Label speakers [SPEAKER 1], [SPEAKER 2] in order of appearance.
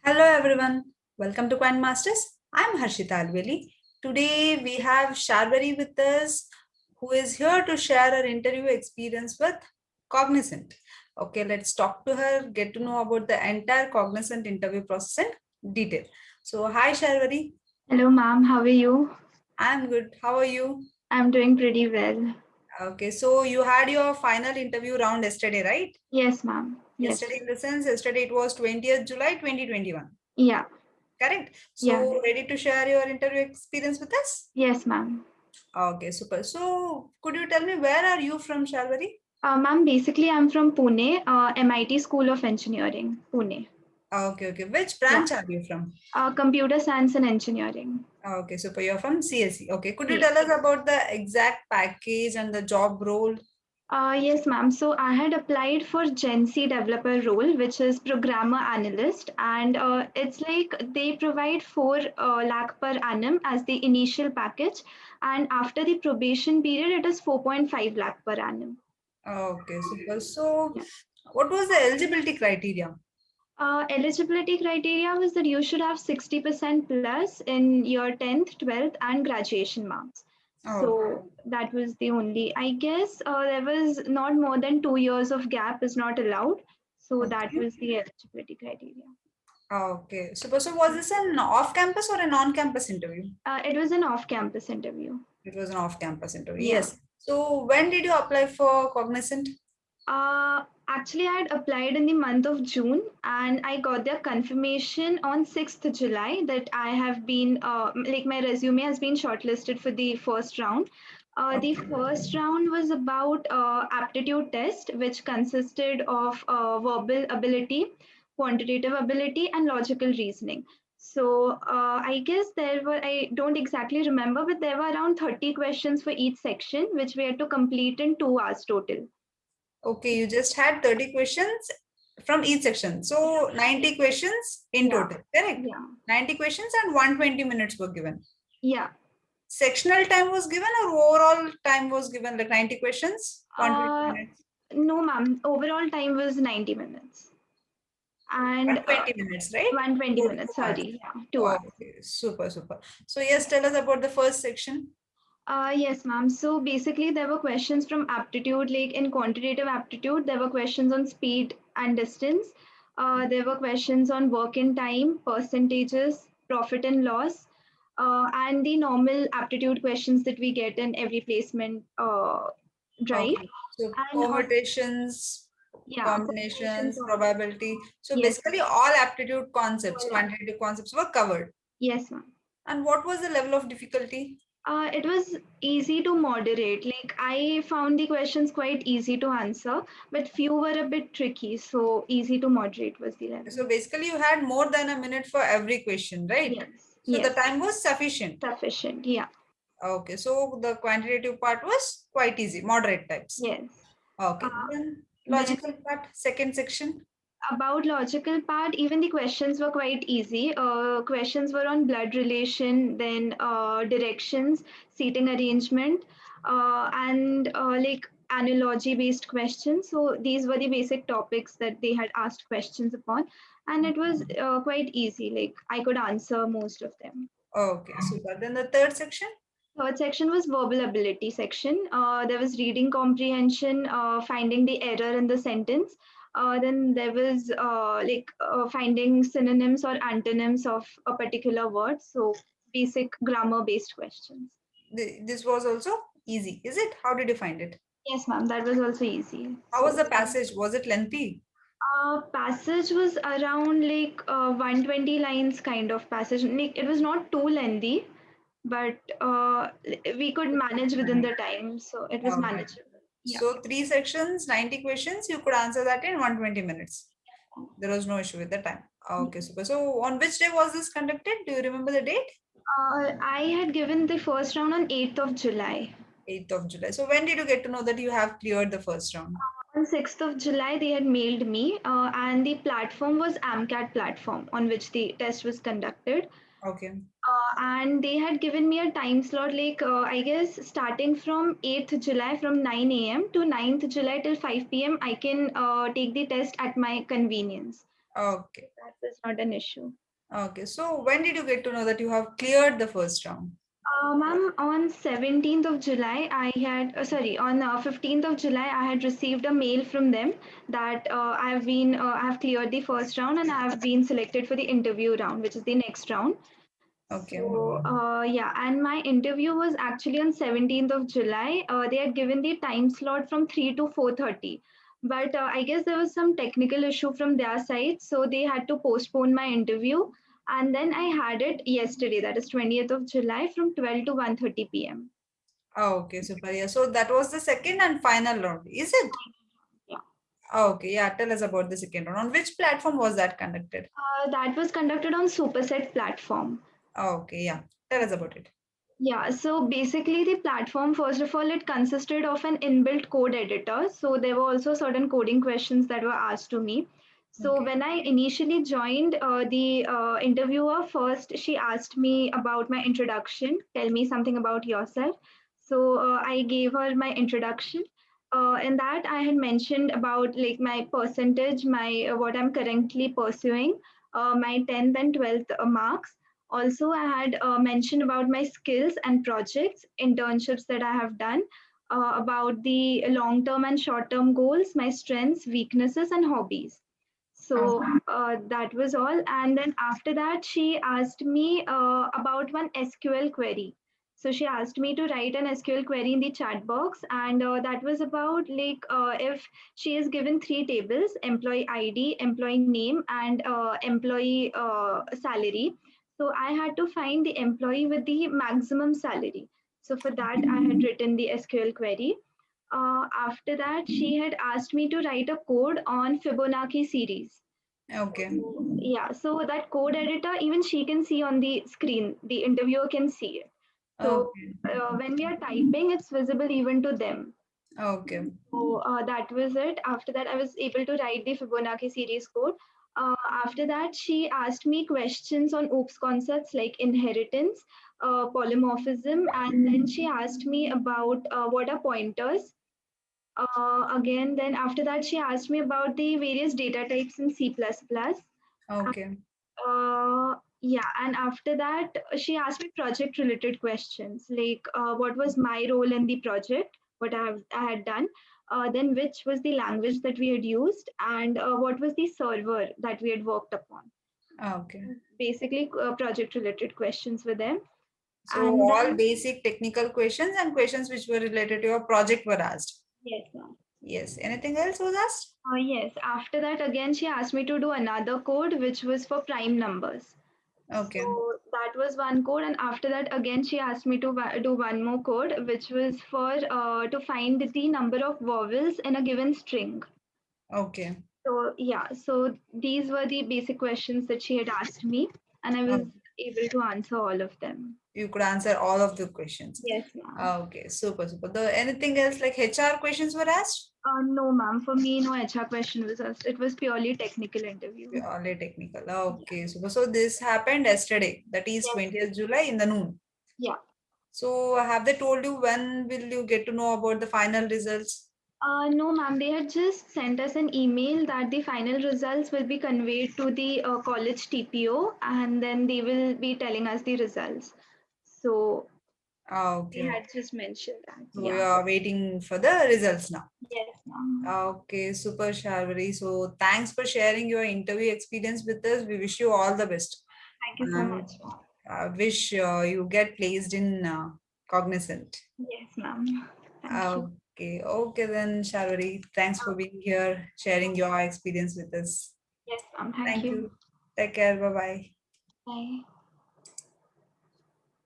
[SPEAKER 1] Hello everyone, welcome to Quant Masters. I'm Harshita Alveli. Today we have Sharvari with us, who is here to share her interview experience with Cognizant. Okay, let's talk to her, get to know about the entire Cognizant interview process in detail. So, hi Sharvari,
[SPEAKER 2] Hello, ma'am. How are you?
[SPEAKER 1] I'm good. How are you?
[SPEAKER 2] I'm doing pretty well.
[SPEAKER 1] Okay, so you had your final interview round yesterday, right?
[SPEAKER 2] Yes, ma'am.
[SPEAKER 1] Yesterday,
[SPEAKER 2] Yes.
[SPEAKER 1] in the sense, yesterday it was 20th July 2021.
[SPEAKER 2] Yeah.
[SPEAKER 1] Correct.
[SPEAKER 2] Yeah.
[SPEAKER 1] So, ready to share your interview experience with us?
[SPEAKER 2] Yes, ma'am.
[SPEAKER 1] Okay, super. So, could you tell me where are you from, Shalvari?
[SPEAKER 2] Ma'am, basically, I'm from Pune, MIT School of Engineering, Pune.
[SPEAKER 1] Okay, okay. Which
[SPEAKER 2] Yeah.
[SPEAKER 1] branch are you from?
[SPEAKER 2] Computer Science and Engineering.
[SPEAKER 1] Okay, super. You're from CSE. Okay, could you tell
[SPEAKER 2] Yes.
[SPEAKER 1] us about the exact package and the job role?
[SPEAKER 2] Yes, ma'am. So I had applied for GenC developer role, which is programmer analyst, and it's like they provide 4 lakh per annum as the initial package, and after the probation period, it is 4.5 lakh per annum.
[SPEAKER 1] Okay, super. So,
[SPEAKER 2] Yeah.
[SPEAKER 1] what was the eligibility criteria?
[SPEAKER 2] Eligibility criteria was that you should have 60% plus in your 10th, 12th, and graduation marks.
[SPEAKER 1] Oh,
[SPEAKER 2] So that was the only, I guess there was not more than 2 years of gap is not allowed. So that
[SPEAKER 1] okay.
[SPEAKER 2] was the eligibility criteria.
[SPEAKER 1] Okay, super. So, was this an off-campus or an on-campus interview?
[SPEAKER 2] It was an off campus interview.
[SPEAKER 1] It was an off-campus interview.
[SPEAKER 2] Yeah.
[SPEAKER 1] Yes. So, when did you apply for Cognizant?
[SPEAKER 2] Actually, I had applied in the month of June and I got their confirmation on 6th July that I have been, like my resume has been shortlisted for the first round. The
[SPEAKER 1] Okay.
[SPEAKER 2] first round was about aptitude test, which consisted of verbal ability, quantitative ability, and logical reasoning. So I guess there were, I don't exactly remember, but there were around 30 questions for each section, which we had to complete in 2 hours total.
[SPEAKER 1] Okay, you just had 30 questions from each section. So 90 questions in
[SPEAKER 2] Yeah,
[SPEAKER 1] total, correct?
[SPEAKER 2] yeah,
[SPEAKER 1] 90 questions and 120 minutes were given.
[SPEAKER 2] yeah.
[SPEAKER 1] Sectional time was given or overall time was given like 90 questions, 120
[SPEAKER 2] Uh,
[SPEAKER 1] minutes,
[SPEAKER 2] no, ma'am. Overall time was 90 minutes and
[SPEAKER 1] 120 minutes, right?
[SPEAKER 2] 120
[SPEAKER 1] Two
[SPEAKER 2] minutes.
[SPEAKER 1] hours.
[SPEAKER 2] Sorry, yeah, 2 hours.
[SPEAKER 1] Okay, super, super. So yes, tell us about the first section.
[SPEAKER 2] Yes, ma'am. So basically, there were questions from aptitude, like in quantitative aptitude, there were questions on speed and distance. There were questions on work in time, percentages, profit and loss, and the normal aptitude questions that we get in every placement drive.
[SPEAKER 1] Okay. So
[SPEAKER 2] And also,
[SPEAKER 1] permutations,
[SPEAKER 2] yeah, combinations
[SPEAKER 1] combinations,
[SPEAKER 2] of,
[SPEAKER 1] probability. So
[SPEAKER 2] yes,
[SPEAKER 1] basically all aptitude concepts,
[SPEAKER 2] all,
[SPEAKER 1] quantitative concepts were covered.
[SPEAKER 2] yes, ma'am.
[SPEAKER 1] And what was the level of difficulty?
[SPEAKER 2] It was easy to moderate. Like I found the questions quite easy to answer, but few were a bit tricky. So easy to moderate was the level.
[SPEAKER 1] So basically you had more than a minute for every question, right?
[SPEAKER 2] Yes,
[SPEAKER 1] So the
[SPEAKER 2] yes,
[SPEAKER 1] time was sufficient.
[SPEAKER 2] sufficient. Yeah,
[SPEAKER 1] Okay, so the quantitative part was quite easy, moderate types.
[SPEAKER 2] yes.
[SPEAKER 1] Okay,
[SPEAKER 2] Uh,
[SPEAKER 1] then
[SPEAKER 2] then
[SPEAKER 1] logical part, second section.
[SPEAKER 2] about logical part, even the questions were quite easy. Questions were on blood relation, then directions, seating arrangement, and like analogy based questions. So these were the basic topics that they had asked questions upon, and it was quite easy. Like I could answer most of them.
[SPEAKER 1] Okay, super. Then the third section.
[SPEAKER 2] Third section was verbal ability section. There was reading comprehension, finding the error in the sentence. Then there was finding synonyms or antonyms of a particular word. So basic grammar based questions.
[SPEAKER 1] This was also easy, is it? How did you find it?
[SPEAKER 2] Yes, ma'am. That was also easy.
[SPEAKER 1] How was
[SPEAKER 2] So
[SPEAKER 1] the passage? Was it lengthy?
[SPEAKER 2] passage was around like 120 lines kind of passage. Like it was not too lengthy, but we could manage within the time, so it was
[SPEAKER 1] Okay.
[SPEAKER 2] manageable. Yeah.
[SPEAKER 1] So three sections, 90 questions, you could answer that in 120 minutes. There was no issue with the time. Okay, super. So on which day was this conducted? Do you remember the date?
[SPEAKER 2] I had given the first round on 8th of July.
[SPEAKER 1] 8th of July. So when did you get to know that you have cleared the first round?
[SPEAKER 2] On 6th of July, they had mailed me, and the platform was AMCAT platform on which the test was conducted.
[SPEAKER 1] Okay.
[SPEAKER 2] And they had given me a time slot, like I guess starting from 8th July from 9 a.m. to 9th July till 5 p.m. I can take the test at my convenience.
[SPEAKER 1] Okay.
[SPEAKER 2] That was not an issue.
[SPEAKER 1] Okay. So when did you get to know that you have cleared the first round?
[SPEAKER 2] Ma'am, on 17th of July, I had, sorry, on 15th of July, I had received a mail from them that I have cleared the first round and I have been selected for the interview round, which is the next round.
[SPEAKER 1] Okay.
[SPEAKER 2] So, yeah, and my interview was actually on 17th of July. They had given the time slot from 3 to 4:30. But I guess there was some technical issue from their side, so they had to postpone my interview. And then I had it yesterday, that is 20th of July, from 12 to 1:30 p.m.
[SPEAKER 1] Okay, super. Yeah. So that was the second and final round, is it?
[SPEAKER 2] Yeah.
[SPEAKER 1] Okay. Yeah. Tell us about the second round. On which platform was that conducted?
[SPEAKER 2] That was conducted on Superset platform.
[SPEAKER 1] Okay. Yeah. Tell us about it.
[SPEAKER 2] Yeah, so basically the platform, first of all, it consisted of an inbuilt code editor. So there were also certain coding questions that were asked to me. So
[SPEAKER 1] Okay.
[SPEAKER 2] when I initially joined, the interviewer first, she asked me about my introduction. Tell me something about yourself. So I gave her my introduction. In that, I had mentioned about like my percentage, my what I'm currently pursuing, my 10th and 12th marks. Also, I had mentioned about my skills and projects, internships that I have done, about the long term and short term goals, my strengths, weaknesses, and hobbies. So
[SPEAKER 1] Okay.
[SPEAKER 2] that was all. And then after that, she asked me about one SQL query. So she asked me to write an SQL query in the chat box, and that was about like if she is given three tables: employee ID, employee name, and employee salary. So I had to find the employee with the maximum salary. So for that, I had written the SQL query. After that, she had asked me to write a code on Fibonacci series.
[SPEAKER 1] Okay.
[SPEAKER 2] Yeah, so that code editor, even she can see on the screen, the interviewer can see it. So
[SPEAKER 1] Okay.
[SPEAKER 2] when we are typing, it's visible even to them.
[SPEAKER 1] Okay.
[SPEAKER 2] So that was it. After that, I was able to write the Fibonacci series code. After that, she asked me questions on OOPS concepts like inheritance, polymorphism, and then she asked me about what are pointers. Again, then after that, she asked me about the various data types in C++.
[SPEAKER 1] Okay.
[SPEAKER 2] Yeah, and after that, she asked me project related questions like what was my role in the project, what I had done, then which was the language that we had used, and what was the server that we had worked upon.
[SPEAKER 1] Okay.
[SPEAKER 2] Basically, project related questions with them.
[SPEAKER 1] So
[SPEAKER 2] And
[SPEAKER 1] all
[SPEAKER 2] then,
[SPEAKER 1] basic technical questions and questions which were related to your project were asked.
[SPEAKER 2] yes, ma'am.
[SPEAKER 1] Yes. Anything else was asked?
[SPEAKER 2] Yes, after that, again, she asked me to do another code which was for prime numbers.
[SPEAKER 1] Okay.
[SPEAKER 2] So that was one code, and after that, again, she asked me to do one more code, which was for to find the number of vowels in a given string.
[SPEAKER 1] Okay.
[SPEAKER 2] So yeah, so these were the basic questions that she had asked me, and I was
[SPEAKER 1] Okay.
[SPEAKER 2] able to answer all of them.
[SPEAKER 1] You could answer all of the questions.
[SPEAKER 2] Yes, ma'am.
[SPEAKER 1] Okay. Super. Super. The anything else like HR questions were asked?
[SPEAKER 2] No, ma'am. For me, no HR question was asked. It was purely technical interview.
[SPEAKER 1] Purely technical.
[SPEAKER 2] Yeah.
[SPEAKER 1] Okay. Super. So this happened yesterday. That is
[SPEAKER 2] Yes.
[SPEAKER 1] 20th July in the noon.
[SPEAKER 2] Yeah.
[SPEAKER 1] So have they told you when will you get to know about the final results?
[SPEAKER 2] No, ma'am. They had just sent us an email that the final results will be conveyed to the college TPO, and then they will be telling us the results. So they
[SPEAKER 1] Okay.
[SPEAKER 2] had just mentioned that.
[SPEAKER 1] So you
[SPEAKER 2] Yeah.
[SPEAKER 1] are waiting for the results now.
[SPEAKER 2] Yes, ma'am.
[SPEAKER 1] Okay, super Sharvari. So thanks for sharing your interview experience with us. We wish you all the best.
[SPEAKER 2] Thank you so
[SPEAKER 1] And
[SPEAKER 2] much, ma'am.
[SPEAKER 1] I wish you get placed in Cognizant.
[SPEAKER 2] Yes, ma'am. Thank you.
[SPEAKER 1] Okay, okay then Sharvari. Thanks for being here, sharing your experience with us.
[SPEAKER 2] Yes, ma'am. Thank
[SPEAKER 1] Thank
[SPEAKER 2] you.
[SPEAKER 1] you. Take care. Bye bye.
[SPEAKER 2] Bye.